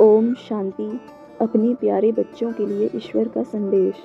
ओम शांति। अपने प्यारे बच्चों के लिए ईश्वर का संदेश।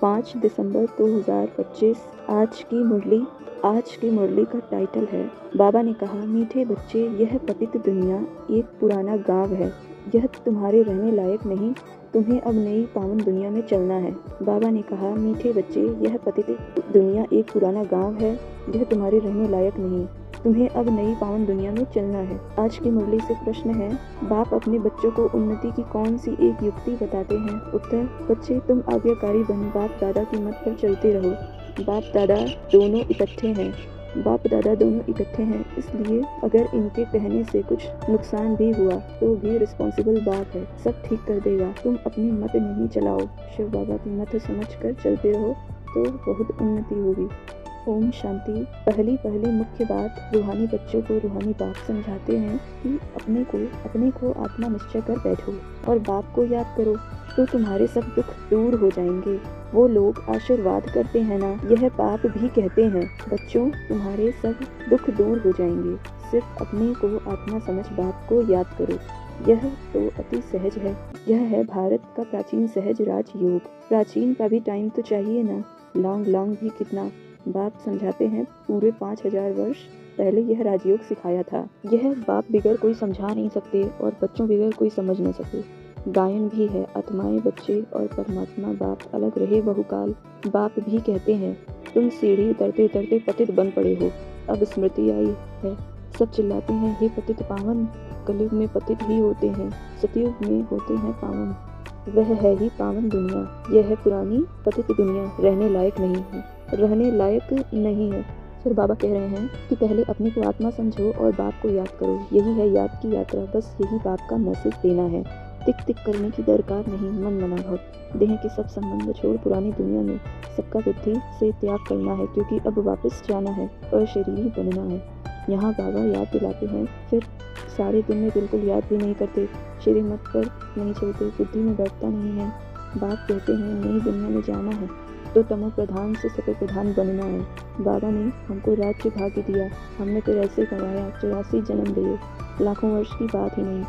5 दिसंबर 2025। आज की मुरली का टाइटल है, बाबा ने कहा, मीठे बच्चे, यह पतित दुनिया एक पुराना गांव है। यह तुम्हारे रहने लायक नहीं। तुम्हें अब नई पावन दुनिया में चलना है। बाबा ने कहा, मीठे बच्चे, यह पतित दुनिया एक पुराना गांव है। यह तुम्हारे रहने लायक नहीं। तुम्हें अब नई पावन दुनिया में चलना है। आज की मुरली से प्रश्न है, बाप अपने बच्चों को उन्नति की कौन सी एक युक्ति बताते हैं? उत्तर, बच्चे, तुम आज्ञाकारी बन बाप दादा की मत पर चलते रहो। बाप दादा दोनों इकट्ठे हैं, इसलिए अगर इनके कहने से कुछ नुकसान भी हुआ तो भी रिस्पॉन्सिबल बाप है, सब ठीक कर देगा। तुम अपनी मत नहीं चलाओ, शिव बाबा की मत समझ कर चलते रहो तो बहुत उन्नति होगी। ओम शांति। पहली मुख्य बात, रूहानी बच्चों को रूहानी बाप समझाते हैं कि अपने को आत्मा निश्चय कर बैठो और बाप को याद करो तो तुम्हारे सब दुख दूर हो जाएंगे। वो लोग आशीर्वाद करते हैं ना, यह बाप भी कहते हैं, बच्चों, तुम्हारे सब दुख दूर हो जाएंगे। सिर्फ अपने को आत्मा समझ बाप को याद करो। यह तो अति सहज है। यह है भारत का प्राचीन सहज राजयोग। प्राचीन का भी टाइम तो चाहिए ना, लॉन्ग भी कितना। बाप समझाते हैं, पूरे 5000 वर्ष पहले यह राजयोग सिखाया था। यह बाप बिगर कोई समझा नहीं सकते और बच्चों बिगर कोई समझ नहीं सकते। गायन भी है, आत्माएं बच्चे और परमात्मा बाप अलग रहे बहुकाल। बाप भी कहते हैं, तुम सीढ़ी उतरते उतरते पतित बन पड़े हो, अब स्मृति आई है। सब चिल्लाते हैं, हे पतित पावन। कलयुग में पतित ही होते हैं, सतयुग में होते हैं पावन। वह है ही पावन दुनिया। यह है पुरानी पतित दुनिया, रहने लायक नहीं है। फिर बाबा कह रहे हैं कि पहले अपने को आत्मा समझो और बाप को याद करो। यही है याद की यात्रा, बस यही बाप का मैसेज देना है। टिक करने की दरकार नहीं, मन मना भव। देह के सब संबंध छोड़ पुरानी दुनिया में सबका बुद्धि से त्याग करना है, क्योंकि अब वापस जाना है और शरीर बनना है। यहाँ बाबा याद दिलाते हैं, फिर सारे दिन में बिल्कुल याद भी नहीं करते, शरीर मत पर नहीं चलते, बुद्धि में बैठता नहीं है। बाप कहते हैं, नई दुनिया में जाना है तो तमो प्रधान से सतो प्रधान बनना है। बाबा ने हमको राज्य भाग्य दिया, हमने फिर ऐसे कमाया, 84 जन्म लिए, लाखों वर्ष की बात ही नहीं।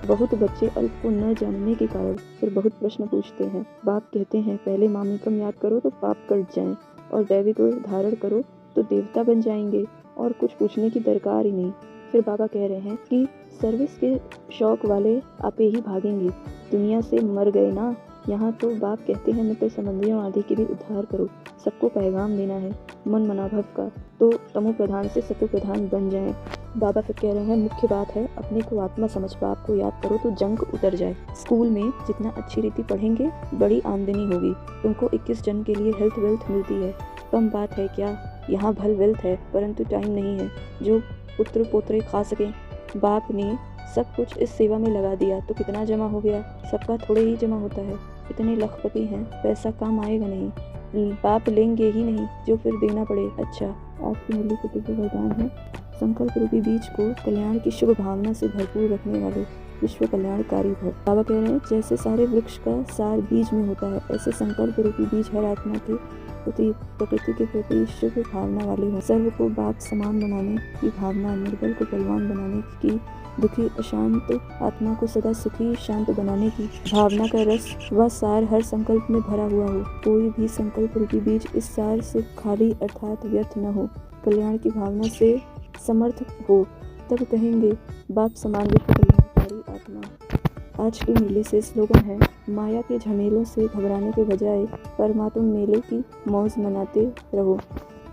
बहुत बच्चे अल्प को न जानने के कारण फिर बहुत प्रश्न पूछते हैं। बाप कहते हैं, पहले मामिकम याद करो तो पाप कट जाएं, और दैवी को धारण करो तो देवता बन जाएंगे, और कुछ पूछने की दरकार ही नहीं। फिर बाबा कह रहे हैं कि सर्विस के शौक वाले आपे ही भागेंगे, दुनिया से मर गए ना। यहाँ तो बाप कहते हैं, मित्र संबंधियों आदि के भी उद्धार करो, सबको पैगाम देना है मन मनाभव का, तो तमो प्रधान से सतो प्रधान बन जाएं। बाबा फिर कह रहे हैं, मुख्य बात है अपने को आत्मा समझ बाप को याद करो तो जंग उतर जाए। स्कूल में जितना अच्छी रीति पढ़ेंगे बड़ी आमदनी होगी। तुमको 21 जन के लिए हेल्थ वेल्थ मिलती है, कम बात है क्या? यहाँ भल वेल्थ है, परंतु टाइम नहीं है जो पुत्र पोत्रे खा सकें। बाप ने सब कुछ इस सेवा में लगा दिया तो कितना जमा हो गया? सबका थोड़े ही जमा होता है। इतने लखपति हैं, पैसा काम आएगा नहीं, बाप लेंगे ही नहीं जो फिर देना पड़े। अच्छा, आज की मुरली के दिव्य वरदान है, संकल्प रूपी बीज को कल्याण की शुभ भावना से भरपूर रखने वाले विश्व कल्याणकारी भव। बाबा कह रहे हैं, जैसे सारे वृक्ष का सार बीज में होता है, ऐसे संकल्प रूपी बीज हर आत्मा के प्रति, प्रकृति के प्रति शुभ भावना वाले हो। सर्व को बाप समान बनाने की भावना, निर्बल को बलवान बनाने की, दुखी अशांत आत्मा को सदा सुखी शांत बनाने की भावना का रस व सार हर संकल्प में भरा हुआ हो। कोई भी संकल्प रूपी बीज इस सार से खाली अर्थात व्यर्थ न हो, कल्याण की भावना से समर्थ हो, तब कहेंगे बाप समान विश्व कल्याणकारी आत्मा। आज की मुरली से स्लोगन है, माया के झमेलों से घबराने के बजाय परमात्मा मेले की मौज मनाते रहो।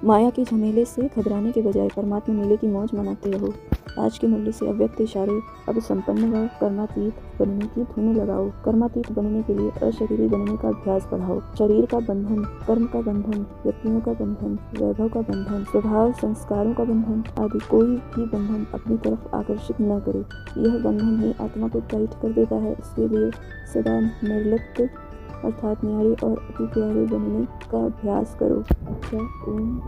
माया के झमेले से घबराने के बजाय परमात्मा मेले की मौज मनाते रहो। आज की मुरली से अव्यक्त इशारे, अब संपन्न व कर्मातीत बनने की धुन लगाओ। कर्मातीत बनने के लिए अशरीरी बनने का अभ्यास बढ़ाओ। शरीर का बंधन, कर्म का बंधन, व्यक्तियों का बंधन, वैभव का बंधन, स्वभाव संस्कारों का बंधन आदि कोई भी बंधन अपनी तरफ आकर्षित न करे। यह बंधन ही आत्मा को टाइट कर देता है। इसके लिए सदा निर्लिप्त अर्थात न्यारे और अति प्यारे बनने का अभ्यास करो। अच्छा, ओम।